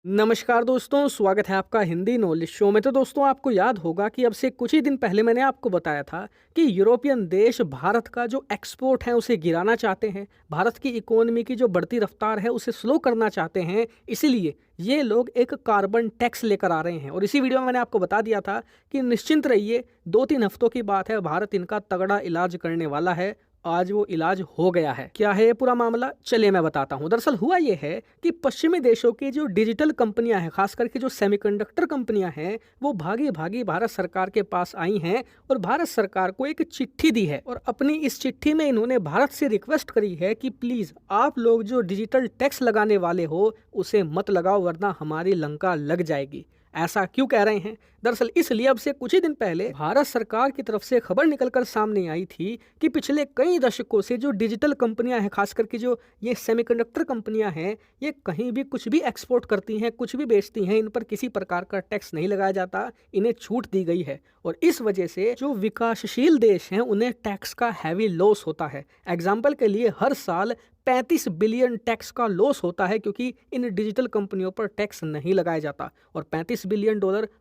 नमस्कार दोस्तों, स्वागत है आपका हिंदी नॉलेज शो में। तो दोस्तों, आपको याद होगा कि अब से कुछ ही दिन पहले मैंने आपको बताया था कि यूरोपियन देश भारत का जो एक्सपोर्ट है उसे गिराना चाहते हैं। भारत की इकोनॉमी की जो बढ़ती रफ्तार है उसे स्लो करना चाहते हैं। इसीलिए ये लोग एक कार्बन टैक्स लेकर आ रहे हैं। और इसी वीडियो में मैंने आपको बता दिया था कि निश्चिंत रहिए, 2-3 हफ्तों की बात है, भारत इनका तगड़ा इलाज करने वाला है। आज वो इलाज हो गया है। क्या है ये पूरा मामला, चलिए मैं बताता हूँ। दरअसल हुआ ये है कि पश्चिमी देशों की जो डिजिटल कंपनियां हैं, खास करके जो सेमीकंडक्टर कंपनियां हैं, वो भागी भागी भारत सरकार के पास आई हैं और भारत सरकार को एक चिट्ठी दी है। और अपनी इस चिट्ठी में इन्होंने भारत से रिक्वेस्ट करी है कि प्लीज आप लोग जो डिजिटल टैक्स लगाने वाले हो उसे मत लगाओ, वरना हमारी लंका लग जाएगी। ऐसा क्यों कह रहे हैं? दरअसल इसलिए अब से कुछ ही दिन पहले भारत सरकार की तरफ से खबर निकलकर सामने आई थी कि पिछले कई दशकों से जो डिजिटल कंपनियां हैं, खास करके जो ये सेमीकंडक्टर कंपनियां हैं, ये कहीं भी कुछ भी एक्सपोर्ट करती हैं, कुछ भी बेचती हैं, इन पर किसी प्रकार का टैक्स नहीं लगाया जाता, इन्हें छूट दी गई है। और इस वजह से जो विकासशील देश हैं उन्हें टैक्स का हैवी लॉस होता है। एग्जाम्पल के लिए हर साल 35 बिलियन टैक्स का लॉस होता है, क्योंकि इन डिजिटल कंपनियों पर टैक्स नहीं लगाया जाता। और $35 बिलियन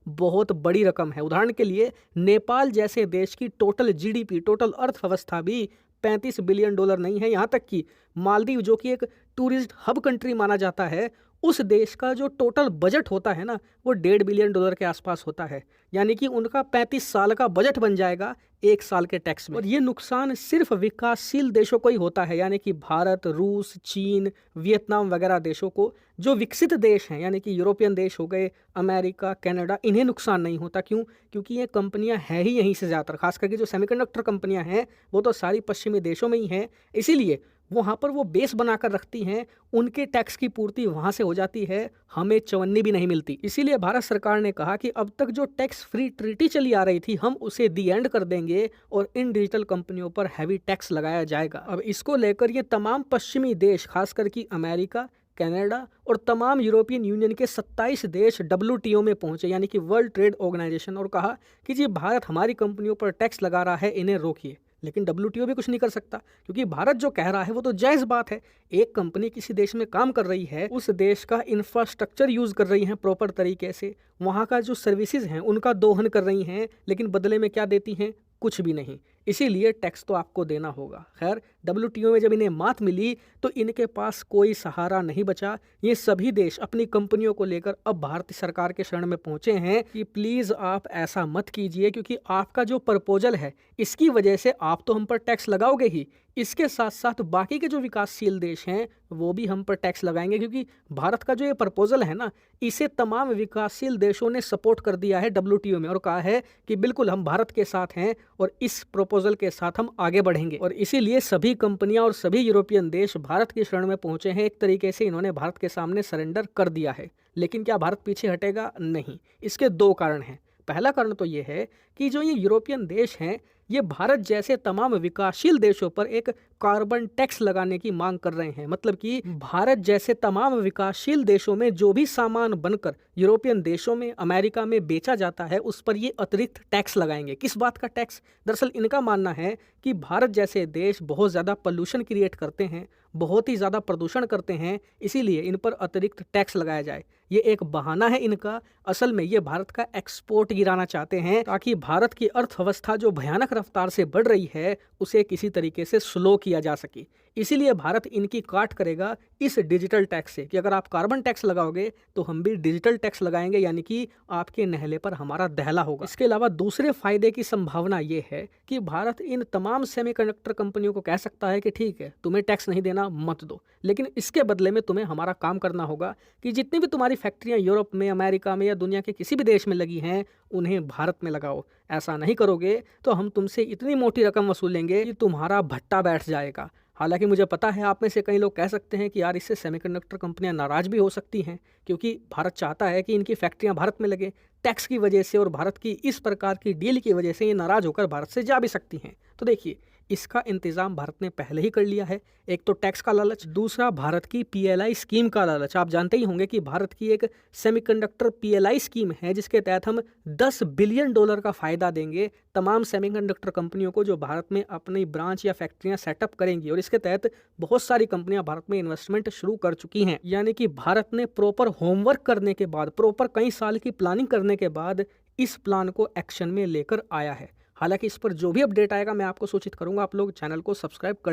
बहुत बड़ी रकम है। उदाहरण के लिए नेपाल जैसे देश की टोटल जीडीपी, टोटल अर्थव्यवस्था भी $35 बिलियन नहीं है। यहाँ तक कि मालदीव, जो कि एक टूरिस्ट हब कंट्री माना जाता है, उस देश का जो टोटल बजट होता है ना, वो $1.5 बिलियन के आसपास होता है। यानी कि उनका 35 साल का बजट बन जाएगा 1 साल के टैक्स में। और ये नुकसान सिर्फ विकासशील देशों को ही होता है, यानी कि भारत, रूस, चीन, वियतनाम वगैरह देशों को। जो विकसित देश हैं, यानी कि यूरोपियन देश हो गए, अमेरिका, कनाडा, इन्हें नुकसान नहीं होता। क्यों? क्योंकि ये कंपनियां हैं ही यहीं से ज़्यादातर। खास करके जो सेमीकंडक्टर कंपनियां हैं वो तो सारी पश्चिमी देशों में ही हैं। इसीलिए वहाँ पर वो बेस बनाकर रखती हैं, उनके टैक्स की पूर्ति वहाँ से हो जाती है, हमें चवन्नी भी नहीं मिलती। इसीलिए भारत सरकार ने कहा कि अब तक जो टैक्स फ्री ट्रीटी चली आ रही थी, हम उसे दी एंड कर देंगे और इन डिजिटल कंपनियों पर हैवी टैक्स लगाया जाएगा। अब इसको लेकर ये तमाम पश्चिमी देश, खासकर कि अमेरिका, कनाडा और तमाम यूरोपियन यूनियन के 27 देश WTO में पहुंचे, यानी कि वर्ल्ड ट्रेड ऑर्गेनाइजेशन, और कहा कि जी भारत हमारी कंपनियों पर टैक्स लगा रहा है, इन्हें रोकिए। लेकिन WTO भी कुछ नहीं कर सकता, क्योंकि भारत जो कह रहा है वो तो जायज़ बात है। एक कंपनी किसी देश में काम कर रही है, उस देश का इंफ्रास्ट्रक्चर यूज़ कर रही है प्रॉपर तरीके से, वहाँ का जो सर्विसेज हैं उनका दोहन कर रही हैं, लेकिन बदले में क्या देती हैं? कुछ भी नहीं। इसीलिए टैक्स तो आपको देना होगा। खैर, WTO में जब इन्हें मात मिली तो इनके पास कोई सहारा नहीं बचा। ये सभी देश अपनी कंपनियों को लेकर अब भारतीय सरकार के शरण में पहुंचे हैं कि प्लीज़ आप ऐसा मत कीजिए, क्योंकि आपका जो प्रपोजल है इसकी वजह से आप तो हम पर टैक्स लगाओगे ही, इसके साथ साथ बाकी के जो विकासशील देश हैं वो भी हम पर टैक्स लगाएंगे। क्योंकि भारत का जो ये प्रपोजल है ना, इसे तमाम विकासशील देशों ने सपोर्ट कर दिया है WTO में, और कहा है कि बिल्कुल हम भारत के साथ हैं और इस प्रपोजल के साथ हम आगे बढ़ेंगे। और इसीलिए सभी कंपनियां और सभी यूरोपियन देश भारत की शरण में पहुंचे हैं। एक तरीके से इन्होंने भारत के सामने सरेंडर कर दिया है। लेकिन क्या भारत पीछे हटेगा? नहीं। इसके 2 कारण हैं। पहला कारण तो ये है कि जो ये यूरोपियन देश हैं, ये भारत जैसे तमाम विकासशील देशों पर एक कार्बन टैक्स लगाने की मांग कर रहे हैं। मतलब कि भारत जैसे तमाम विकासशील देशों में जो भी सामान बनकर यूरोपियन देशों में, अमेरिका में बेचा जाता है, उस पर ये अतिरिक्त टैक्स लगाएंगे। किस बात का टैक्स? दरअसल इनका मानना है कि भारत जैसे देश बहुत ज़्यादा पोल्यूशन क्रिएट करते हैं, बहुत ही ज़्यादा प्रदूषण करते हैं, इसीलिए इन पर अतिरिक्त टैक्स लगाया जाए। ये एक बहाना है इनका। असल में ये भारत का एक्सपोर्ट गिराना चाहते हैं, ताकि भारत की अर्थव्यवस्था जो भयानक रफ्तार से बढ़ रही है उसे किसी तरीके से स्लो किया जा सके। इसीलिए भारत इनकी काट करेगा इस डिजिटल टैक्स से, कि अगर आप कार्बन टैक्स लगाओगे तो हम भी डिजिटल टैक्स लगाएंगे, यानी कि आपके नहले पर हमारा दहला होगा। इसके अलावा दूसरे फायदे की संभावना ये है कि भारत इन तमाम सेमीकंडक्टर कंपनियों को कह सकता है कि ठीक है, तुम्हें टैक्स नहीं देना, मत दो, लेकिन इसके बदले में तुम्हें हमारा काम करना होगा कि जितनी भी तुम्हारी फैक्ट्रियां यूरोप में, अमेरिका में या दुनिया के किसी भी देश में लगी हैं, उन्हें भारत में लगाओ। ऐसा नहीं करोगे तो हम तुमसे इतनी मोटी रकम वसूलेंगे कि तुम्हारा भट्टा बैठ जाएगा। हालांकि मुझे पता है आप में से कई लोग कह सकते हैं कि यार इससे सेमीकंडक्टर कंपनियां नाराज़ भी हो सकती हैं, क्योंकि भारत चाहता है कि इनकी फैक्ट्रियां भारत में लगे। टैक्स की वजह से और भारत की इस प्रकार की डील की वजह से ये नाराज़ होकर भारत से जा भी सकती हैं। तो देखिए, इसका इंतजाम भारत ने पहले ही कर लिया है। एक तो टैक्स का लालच, दूसरा भारत की पीएलआई स्कीम का लालच। आप जानते ही होंगे कि भारत की एक सेमीकंडक्टर पीएलआई स्कीम है जिसके तहत हम $10 बिलियन का फ़ायदा देंगे तमाम सेमीकंडक्टर कंपनियों को जो भारत में अपनी ब्रांच या फैक्ट्रियां सेटअप करेंगी। और इसके तहत बहुत सारी कंपनियां भारत में इन्वेस्टमेंट शुरू कर चुकी हैं। यानी कि भारत ने प्रॉपर होमवर्क करने के बाद, प्रॉपर कई साल की प्लानिंग करने के बाद इस प्लान को एक्शन में लेकर आया है। हालांकि इस पर जो भी अपडेट आएगा मैं आपको सूचित करूंगा। आप लोग चैनल को सब्सक्राइब कर